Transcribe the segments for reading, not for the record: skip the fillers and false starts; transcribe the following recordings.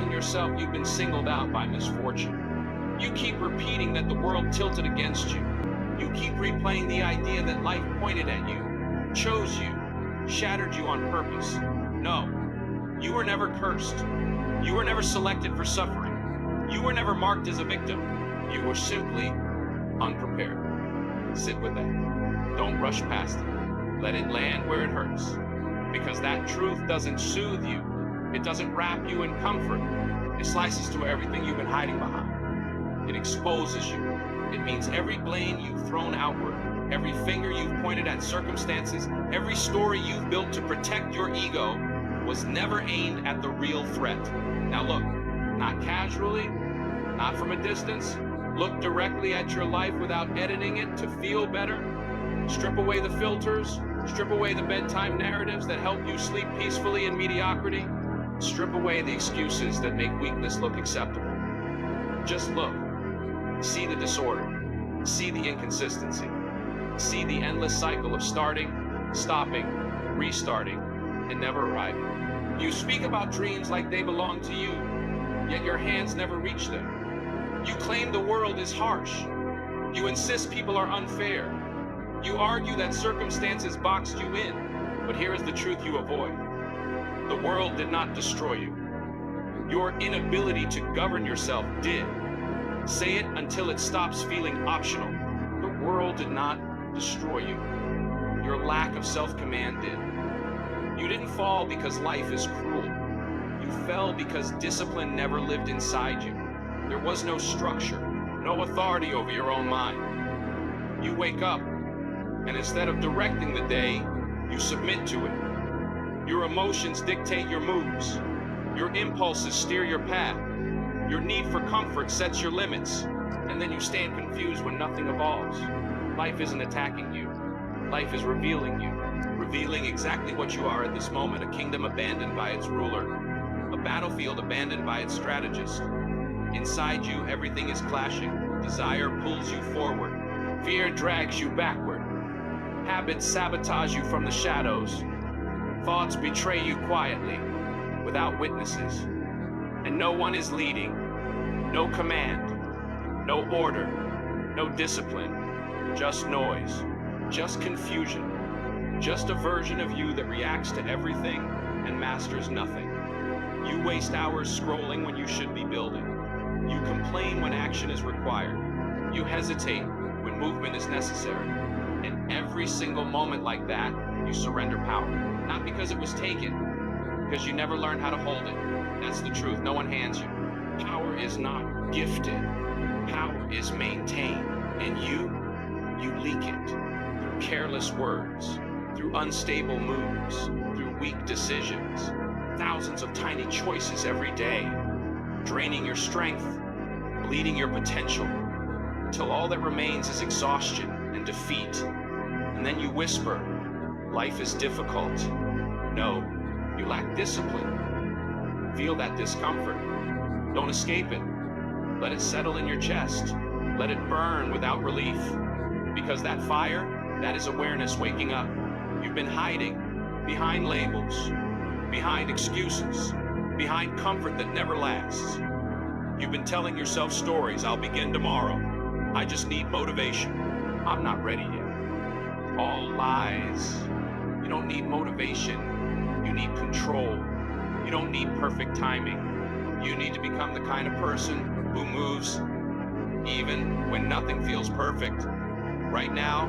telling yourself you've been singled out by misfortune. You keep repeating that the world tilted against you. You keep replaying the idea that life pointed at you, chose you, shattered you on purpose. No, you were never cursed. You were never selected for suffering. You were never marked as a victim. You were simply unprepared. Sit with that. Don't rush past it. Let it land where it hurts. Because that truth doesn't soothe you. It doesn't wrap you in comfort. It slices through everything you've been hiding behind. It exposes you. It means every blame you've thrown outward, every finger you've pointed at circumstances, every story you've built to protect your ego was never aimed at the real threat. Now look, not casually, not from a distance. Look directly at your life without editing it to feel better. Strip away the filters. Strip away the bedtime narratives that help you sleep peacefully in mediocrity. Strip away the excuses that make weakness look acceptable. Just look. See the disorder. See the inconsistency. See the endless cycle of starting, stopping, restarting, and never arriving. You speak about dreams like they belong to you, yet your hands never reach them. You claim the world is harsh. You insist people are unfair. You argue that circumstances boxed you in, but here is the truth you avoid. The world did not destroy you. Your inability to govern yourself did. Say it until it stops feeling optional. The world did not destroy you. Your lack of self-command did. You didn't fall because life is cruel. You fell because discipline never lived inside you. There was no structure, no authority over your own mind. You wake up, and instead of directing the day, you submit to it. Your emotions dictate your moves. Your impulses steer your path. Your need for comfort sets your limits. And then you stand confused when nothing evolves. Life isn't attacking you. Life is revealing you. Revealing exactly what you are at this moment. A kingdom abandoned by its ruler. A battlefield abandoned by its strategist. Inside you, everything is clashing. Desire pulls you forward. Fear drags you backward. Habits sabotage you from the shadows. Thoughts betray you quietly, without witnesses. And no one is leading. No command. No order. No discipline. Just noise. Just confusion. Just a version of you that reacts to everything and masters nothing. You waste hours scrolling when you should be building. You complain when action is required. You hesitate when movement is necessary. And every single moment like that, you surrender power. Not because it was taken, because you never learned how to hold it. That's the truth. No one hands you. Power is not gifted. Power is maintained. And you leak it through careless words, through unstable moves, through weak decisions, thousands of tiny choices every day, draining your strength, bleeding your potential, until all that remains is exhaustion and defeat. And then you whisper, life is difficult. No, you lack discipline. Feel that discomfort. Don't escape it. Let it settle in your chest. Let it burn without relief. Because that fire, that is awareness waking up. You've been hiding behind labels, behind excuses, behind comfort that never lasts. You've been telling yourself stories. I'll begin tomorrow. I just need motivation. I'm not ready yet. All lies. You don't need motivation. You need control. You don't need perfect timing. You need to become the kind of person who moves even when nothing feels perfect. Right now,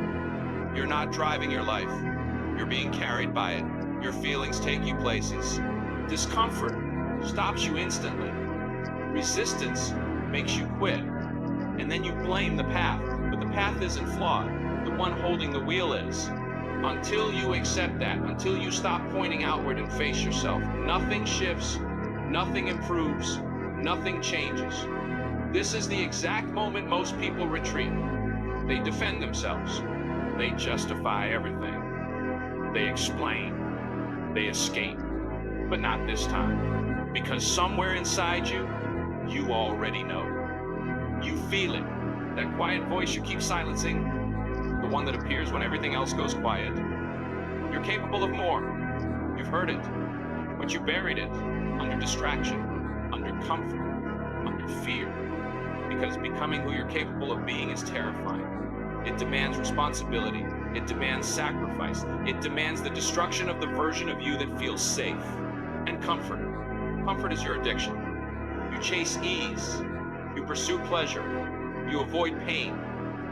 you're not driving your life. You're being carried by it. Your feelings take you places. Discomfort stops you instantly. Resistance makes you quit. And then you blame the path. But the path isn't flawed. The one holding the wheel is. Until you accept that, until you stop pointing outward and face yourself, nothing shifts, nothing improves, nothing changes. This is the exact moment most people retreat. They defend themselves. They justify everything. They explain. They escape. But not this time. Because somewhere inside you, you already know. You feel it. That quiet voice you keep silencing, the one that appears when everything else goes quiet. You're capable of more. You've heard it. But you buried it under distraction, under comfort, under fear. Because becoming who you're capable of being is terrifying. It demands responsibility. It demands sacrifice. It demands the destruction of the version of you that feels safe. And comfort. Comfort is your addiction. You chase ease. You pursue pleasure. You avoid pain.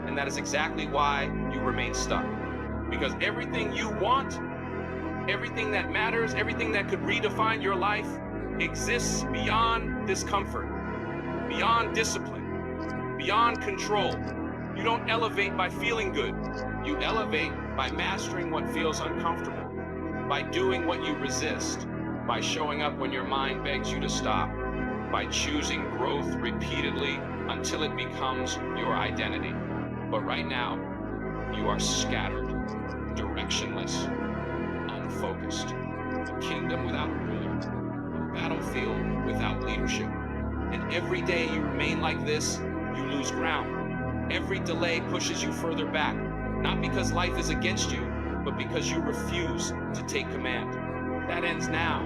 And that is exactly why you remain stuck. Because everything you want, everything that matters, everything that could redefine your life exists beyond discomfort, beyond discipline, beyond control. You don't elevate by feeling good. You elevate by mastering what feels uncomfortable, by doing what you resist, by showing up when your mind begs you to stop, by choosing growth repeatedly until it becomes your identity. But right now, you are scattered, directionless, unfocused, a kingdom without a ruler, a battlefield without leadership. And every day you remain like this, you lose ground. Every delay pushes you further back, not because life is against you, but because you refuse to take command. That ends now,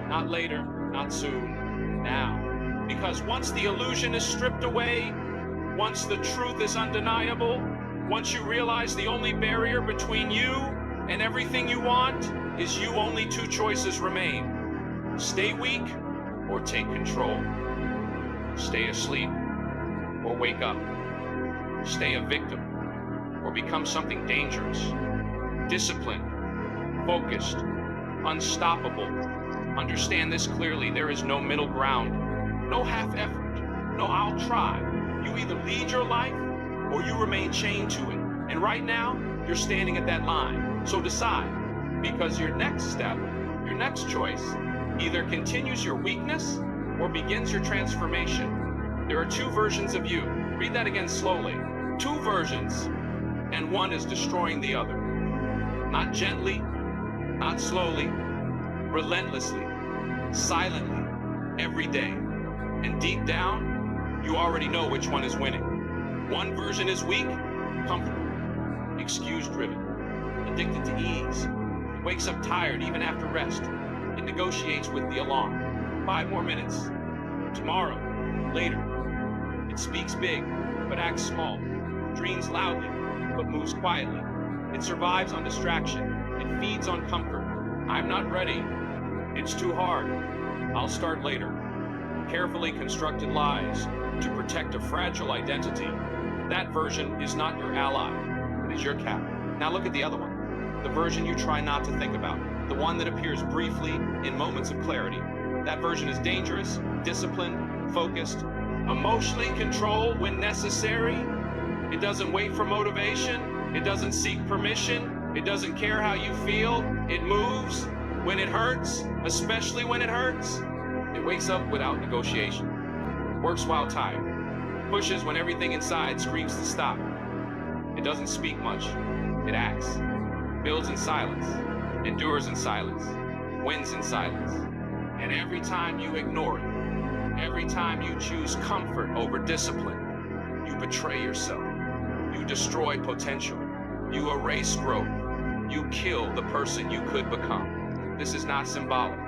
not later, not soon, now. Because once the illusion is stripped away, once the truth is undeniable, once you realize the only barrier between you and everything you want is you, only two choices remain. Stay weak or take control. Stay asleep or wake up. Stay a victim or become something dangerous. Disciplined, focused, unstoppable. Understand this clearly. There is no middle ground, no half effort, no I'll try. You either lead your life or you remain chained to it. And right now, you're standing at that line. So decide, because your next step, your next choice, either continues your weakness or begins your transformation. There are two versions of you. Read that again slowly. Two versions, and one is destroying the other. Not gently, not slowly, relentlessly, silently, every day. And deep down, you already know which one is winning. One version is weak, comfortable, excuse-driven, addicted to ease. It wakes up tired even after rest. It negotiates with the alarm. 5 more minutes. Tomorrow, later. It speaks big, but acts small. Dreams loudly, but moves quietly. It survives on distraction. It feeds on comfort. I'm not ready. It's too hard. I'll start later. Carefully constructed lies to protect a fragile identity. That version is not your ally. It is your cap. Now look at the other one. The version you try not to think about. The one that appears briefly in moments of clarity. That version is dangerous, disciplined, focused, emotionally controlled when necessary. It doesn't wait for motivation. It doesn't seek permission. It doesn't care how you feel. It moves when it hurts, especially when it hurts. It wakes up without negotiation. Works while tired. Pushes when everything inside screams to stop. It doesn't speak much. It acts. Builds in silence. Endures in silence. Wins in silence. And every time you ignore it, every time you choose comfort over discipline, you betray yourself. You destroy potential. You erase growth. You kill the person you could become. This is not symbolic.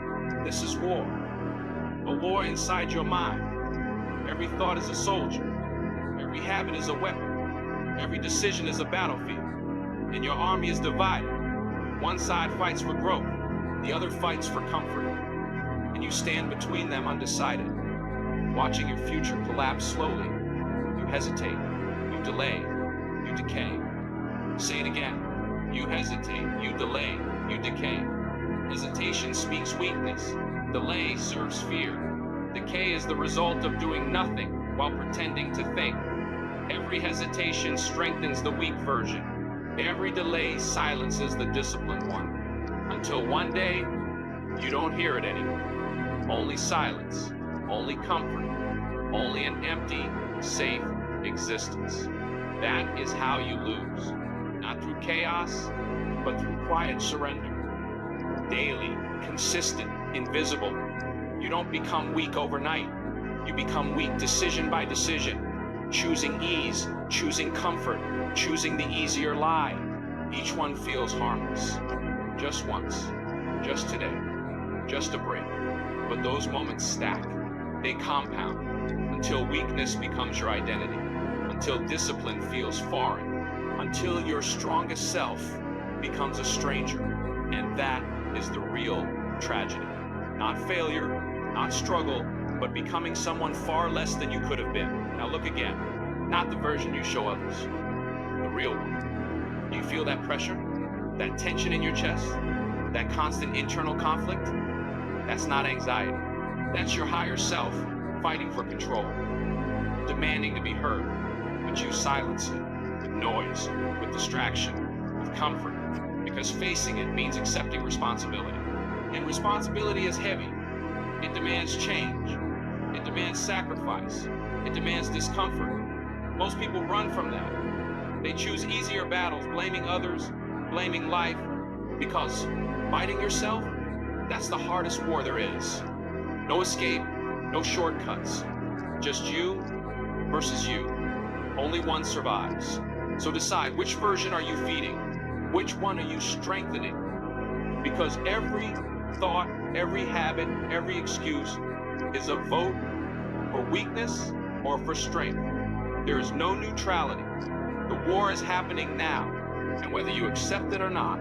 This is war. A war inside your mind. Every thought is a soldier. Every habit is a weapon. Every decision is a battlefield. And your army is divided. One side fights for growth. The other fights for comfort. And you stand between them undecided, watching your future collapse slowly. You hesitate. You delay. You decay. Say it again. You hesitate. You delay. You decay. Hesitation speaks weakness. Delay serves fear. Decay is the result of doing nothing while pretending to think. Every hesitation strengthens the weak version. Every delay silences the disciplined one. Until one day, you don't hear it anymore. Only silence, only comfort, only an empty, safe existence. That is how you lose. Not through chaos, but through quiet surrender. Daily, consistent, invisible. You don't become weak overnight. You become weak decision by decision. Choosing ease, choosing comfort, choosing the easier lie. Each one feels harmless. Just once, just today, just a break. But those moments stack. They compound until weakness becomes your identity, until discipline feels foreign, until your strongest self becomes a stranger. And that is the real tragedy. Not failure, not struggle, but becoming someone far less than you could have been. Now look again, not the version you show others, the real one. Do you feel that pressure, that tension in your chest, that constant internal conflict? That's not anxiety. That's your higher self fighting for control, demanding to be heard, but you silence it with noise, with distraction, with comfort, because facing it means accepting responsibility. And responsibility is heavy. It demands change. It demands sacrifice. It demands discomfort. Most people run from that. They choose easier battles, blaming others, blaming life, because fighting yourself, that's the hardest war there is. No escape, no shortcuts. Just you versus you. Only one survives. So decide, which version are you feeding? Which one are you strengthening? Because every thought, every habit, every excuse is a vote for weakness or for strength. There is no neutrality. The war is happening now, and whether you accept it or not,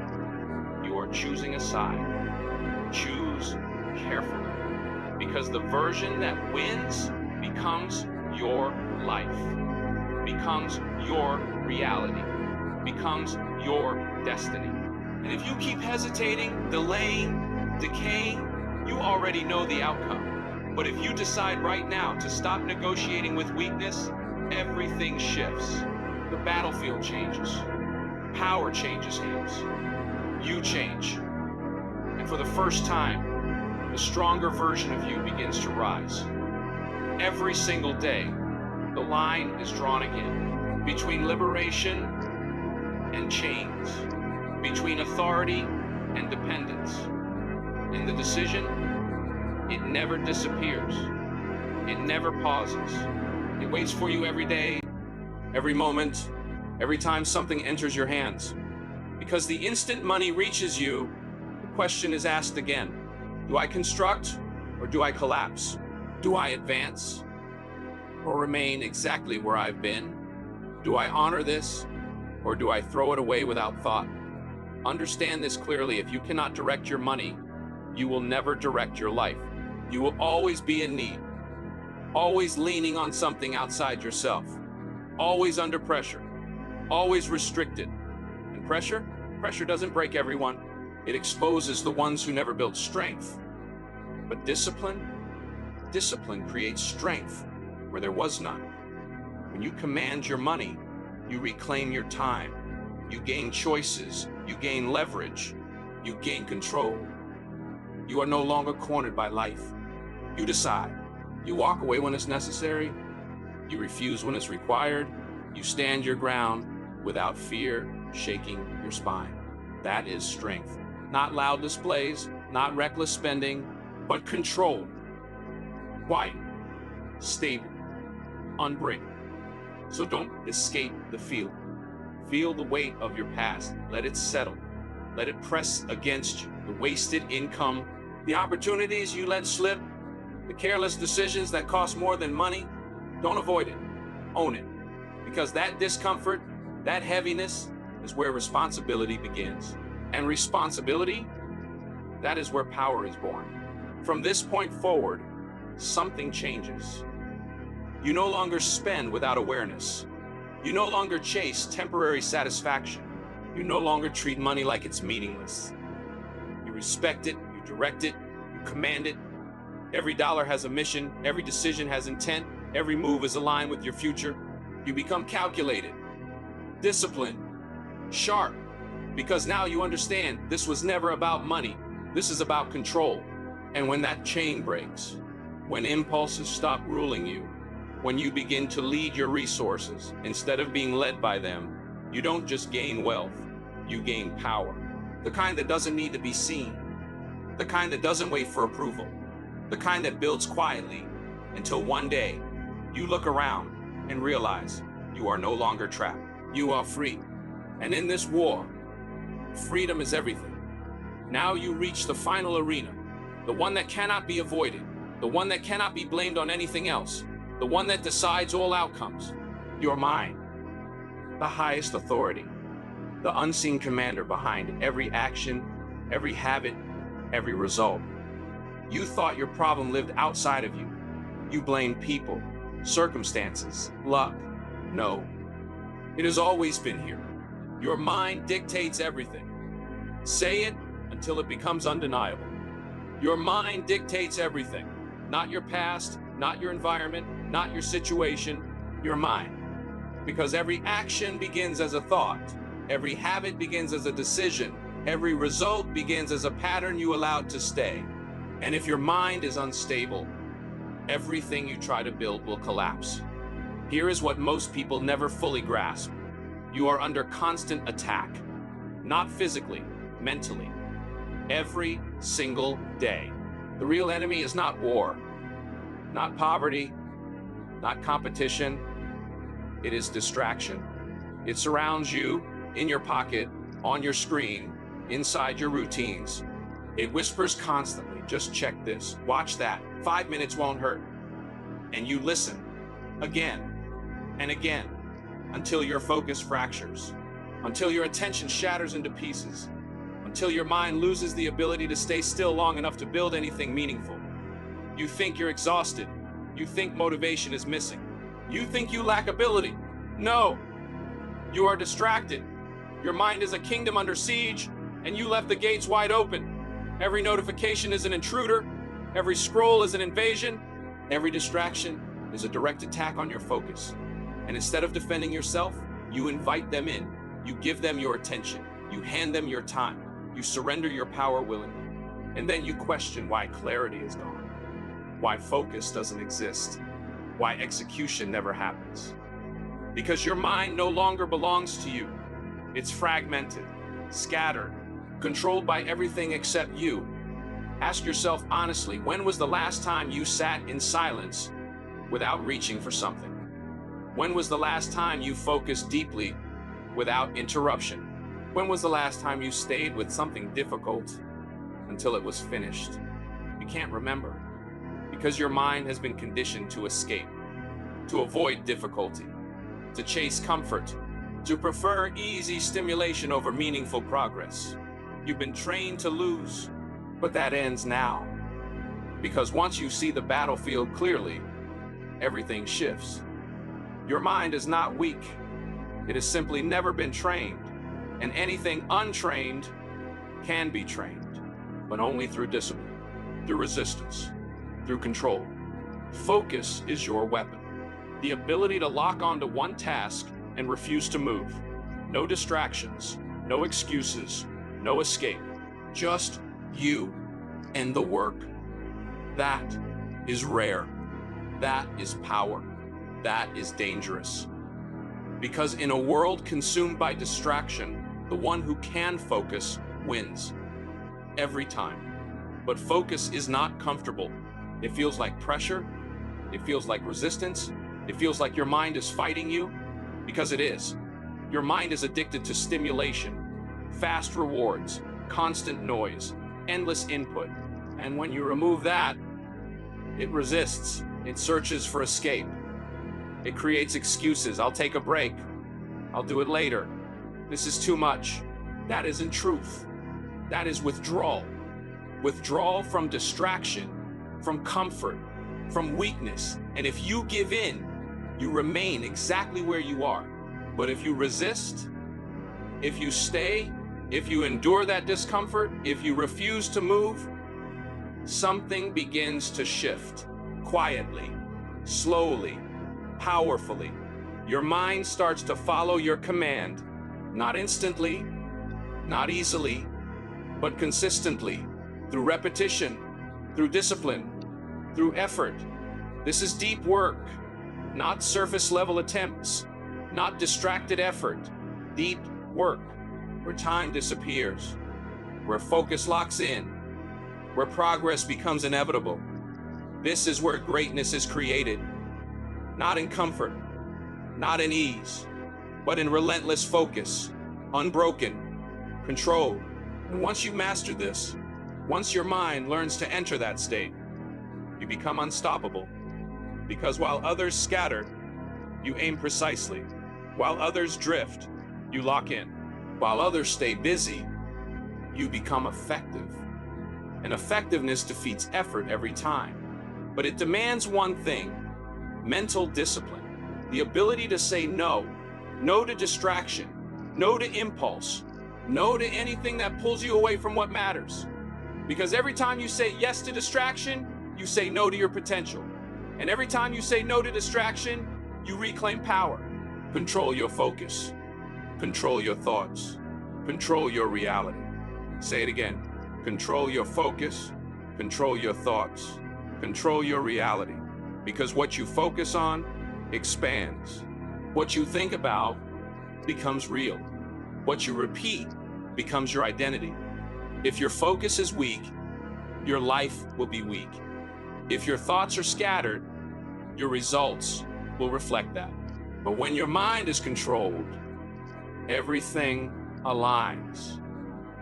you are choosing a side. Choose carefully, because the version that wins becomes your life, becomes your reality, becomes your destiny. And if you keep hesitating, delaying, decaying, you already know the outcome. But if you decide right now to stop negotiating with weakness, everything shifts. The battlefield changes. Power changes hands. You change. And for the first time, the stronger version of you begins to rise. Every single day, the line is drawn again between liberation and chains, between authority and dependence. And the decision, it never disappears. It never pauses. It waits for you every day, every moment, every time something enters your hands. Because the instant money reaches you, the question is asked again: do I construct or do I collapse? Do I advance or remain exactly where I've been? Do I honor this or do I throw it away without thought? Understand this clearly: if you cannot direct your money, you will never direct your life. You will always be in need, always leaning on something outside yourself, always under pressure, always restricted. And pressure doesn't break everyone. It exposes the ones who never built strength. But discipline creates strength where there was none. When you command your money, you reclaim your time, you gain choices, you gain leverage, you gain control. You are no longer cornered by life. You decide. You walk away when it's necessary. You refuse when it's required. You stand your ground without fear shaking your spine. That is strength. Not loud displays, not reckless spending, but controlled, quiet, stable, unbreakable. So don't escape the feeling. Feel the weight of your past. Let it settle. Let it press against you. The wasted income, the opportunities you let slip, the careless decisions that cost more than money. Don't avoid it. Own it. Because that discomfort, that heaviness, is where responsibility begins. And responsibility, that is where power is born. From this point forward, something changes. You no longer spend without awareness. You no longer chase temporary satisfaction. You no longer treat money like it's meaningless. You respect it, you direct it, you command it. Every dollar has a mission, every decision has intent, every move is aligned with your future. You become calculated, disciplined, sharp, because now you understand this was never about money. This is about control. And when that chain breaks, when impulses stop ruling you, when you begin to lead your resources instead of being led by them, you don't just gain wealth, you gain power. The kind that doesn't need to be seen, the kind that doesn't wait for approval, the kind that builds quietly until one day you look around and realize you are no longer trapped. You are free. And in this war, freedom is everything. Now you reach the final arena, the one that cannot be avoided, the one that cannot be blamed on anything else, the one that decides all outcomes. Your mind, the highest authority, the unseen commander behind every action, every habit, every result. You thought your problem lived outside of you. You blamed people, circumstances, luck. No, it has always been here. Your mind dictates everything. Say it until it becomes undeniable. Your mind dictates everything. Not your past, not your environment, not your situation, your mind. Because every action begins as a thought. Every habit begins as a decision. Every result begins as a pattern you allowed to stay. And if your mind is unstable, everything you try to build will collapse. Here is what most people never fully grasp. You are under constant attack, not physically, mentally, every single day. The real enemy is not war, not poverty, not competition. It is distraction. It surrounds you, in your pocket, on your screen, inside your routines. It whispers constantly, just check this, watch that, 5 minutes won't hurt. And you listen again and again until your focus fractures, until your attention shatters into pieces, until your mind loses the ability to stay still long enough to build anything meaningful. You think you're exhausted. You think motivation is missing. You think you lack ability. No, you are distracted. Your mind is a kingdom under siege, and you left the gates wide open. Every notification is an intruder. Every scroll is an invasion. Every distraction is a direct attack on your focus. And instead of defending yourself, you invite them in. You give them your attention. You hand them your time. You surrender your power willingly. And then you question why clarity is gone, why focus doesn't exist, why execution never happens. Because your mind no longer belongs to you. It's fragmented, scattered, controlled by everything except you. Ask yourself honestly, when was the last time you sat in silence without reaching for something? When was the last time you focused deeply without interruption? When was the last time you stayed with something difficult until it was finished? You can't remember because your mind has been conditioned to escape, to avoid difficulty, to chase comfort, to prefer easy stimulation over meaningful progress. You've been trained to lose, but that ends now. Because once you see the battlefield clearly, everything shifts. Your mind is not weak. It has simply never been trained. And anything untrained can be trained, but only through discipline, through resistance, through control. Focus is your weapon. The ability to lock onto one task and refuse to move. No distractions, no excuses, no escape. Just you and the work. That is rare. That is power. That is dangerous. Because in a world consumed by distraction, the one who can focus wins. Every time. But focus is not comfortable. It feels like pressure. It feels like resistance. It feels like your mind is fighting you. Because it is. Your mind is addicted to stimulation, fast rewards, constant noise, endless input. And when you remove that, it resists. It searches for escape. It creates excuses. I'll take a break. I'll do it later. This is too much. That isn't truth. That is withdrawal. Withdrawal from distraction, from comfort, from weakness. And if you give in, you remain exactly where you are. But if you resist, if you stay, if you endure that discomfort, if you refuse to move, something begins to shift quietly, slowly, powerfully. Your mind starts to follow your command, not instantly, not easily, but consistently, through repetition, through discipline, through effort. This is deep work, not surface level attempts, not distracted effort, deep work, where time disappears, where focus locks in, where progress becomes inevitable. This is where greatness is created, not in comfort, not in ease, but in relentless focus, unbroken, controlled. And once you master this, once your mind learns to enter that state, You become unstoppable because while others scatter, you aim precisely. While others drift, you lock in. While others stay busy, you become effective. And effectiveness defeats effort every time. But it demands one thing: mental discipline. The ability to say no. No to distraction. No to impulse. No to anything that pulls you away from what matters. Because every time you say yes to distraction, you say no to your potential. And every time you say no to distraction, you reclaim power. Control your focus. Control your thoughts. Control your reality. Say it again. Control your focus. Control your thoughts. Control your reality. Because what you focus on expands. What you think about becomes real. What you repeat becomes your identity. If your focus is weak, your life will be weak. If your thoughts are scattered, your results will reflect that. But when your mind is controlled, everything aligns,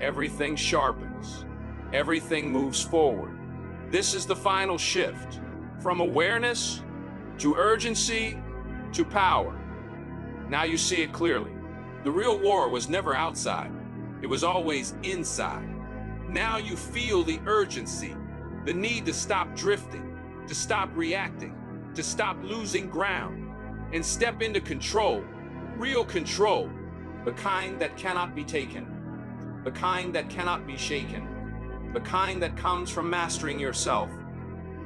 everything sharpens, everything moves forward. This is the final shift from awareness to urgency to power. Now you see it clearly. The real war was never outside. It was always inside. Now you feel the urgency, the need to stop drifting, to stop reacting, to stop losing ground, and step into control, real control, the kind that cannot be taken, the kind that cannot be shaken, the kind that comes from mastering yourself.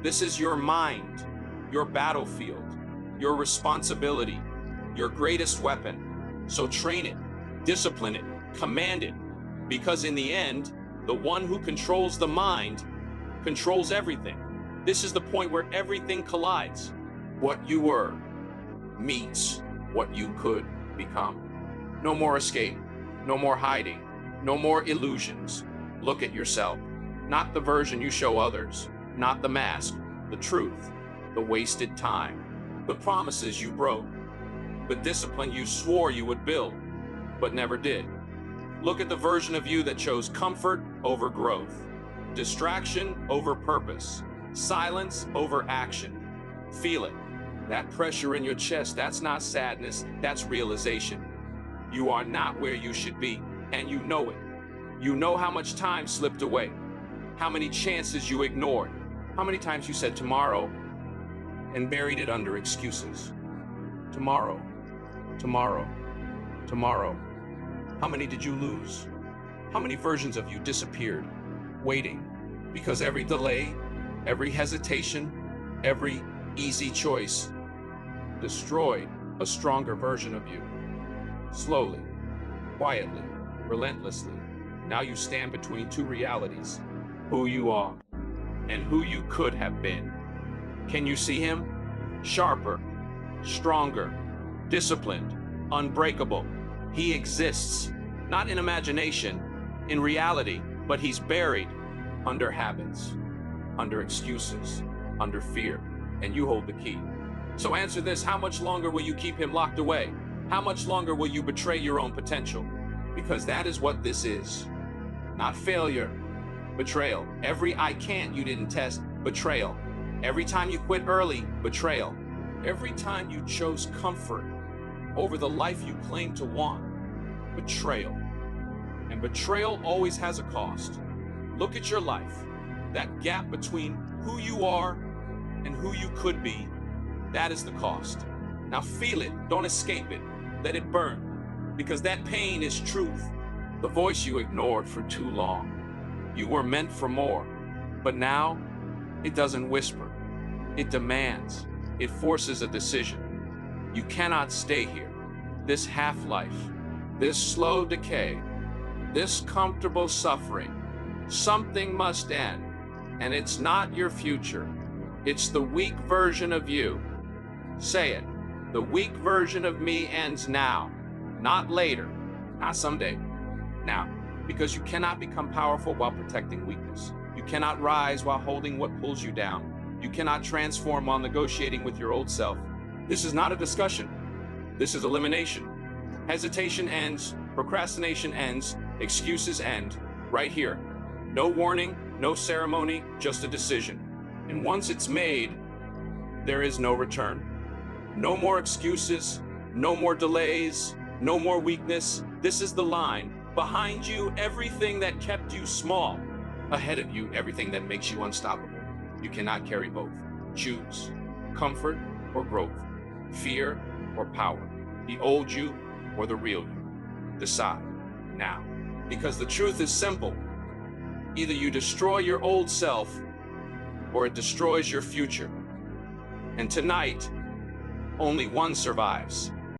This is your mind, your battlefield, your responsibility, your greatest weapon. So train it, discipline it, command it, because in the end, the one who controls the mind controls everything. This is the point where everything collides. What you were meets what you could become. No more escape, no more hiding, no more illusions. Look at yourself, not the version you show others, not the mask, the truth, the wasted time, the promises you broke, the discipline you swore you would build, but never did. Look at the version of you that chose comfort over growth, distraction over purpose, silence over action. Feel it. That pressure in your chest, that's not sadness, that's realization. You are not where you should be, and you know it. You know how much time slipped away, how many chances you ignored, how many times you said tomorrow and buried it under excuses. Tomorrow, tomorrow, tomorrow. How many did you lose? How many versions of you disappeared, waiting? Because every delay, every hesitation, every easy choice destroyed a stronger version of you. Slowly, quietly, relentlessly. Now you stand between two realities: who you are and who you could have been. Can you see him? Sharper, stronger, disciplined, unbreakable. He exists, not in imagination, in reality, but he's buried under habits, under excuses, under fear, and you hold the key. So answer this: how much longer will you keep him locked away? How much longer will you betray your own potential? Because that is what this is. Not failure, betrayal. Every I can't you didn't test, betrayal. Every time you quit early, betrayal. Every time you chose comfort over the life you claim to want, betrayal. And betrayal always has a cost. Look at your life. That gap between who you are and who you could be, that is the cost. Now feel it, don't escape it. Let it burn, because that pain is truth. The voice you ignored for too long. You were meant for more, but now it doesn't whisper. It demands. It forces a decision. You cannot stay here. This half-life, this slow decay, this comfortable suffering, something must end. And it's not your future. It's the weak version of you. Say it. The weak version of me ends now, not later, not someday. Now, because you cannot become powerful while protecting weakness. You cannot rise while holding what pulls you down. You cannot transform while negotiating with your old self. This is not a discussion. This is elimination. Hesitation ends, procrastination ends, excuses end, right here. No warning, no ceremony, just a decision. And once it's made, there is no return. No more excuses, no more delays, no more weakness. This is the line. Behind you, everything that kept you small. Ahead of you, everything that makes you unstoppable. You cannot carry both. Choose comfort or growth, fear or power, the old you or the real you. Decide now. Because the truth is simple. Either you destroy your old self or it destroys your future. And tonight, only one survives.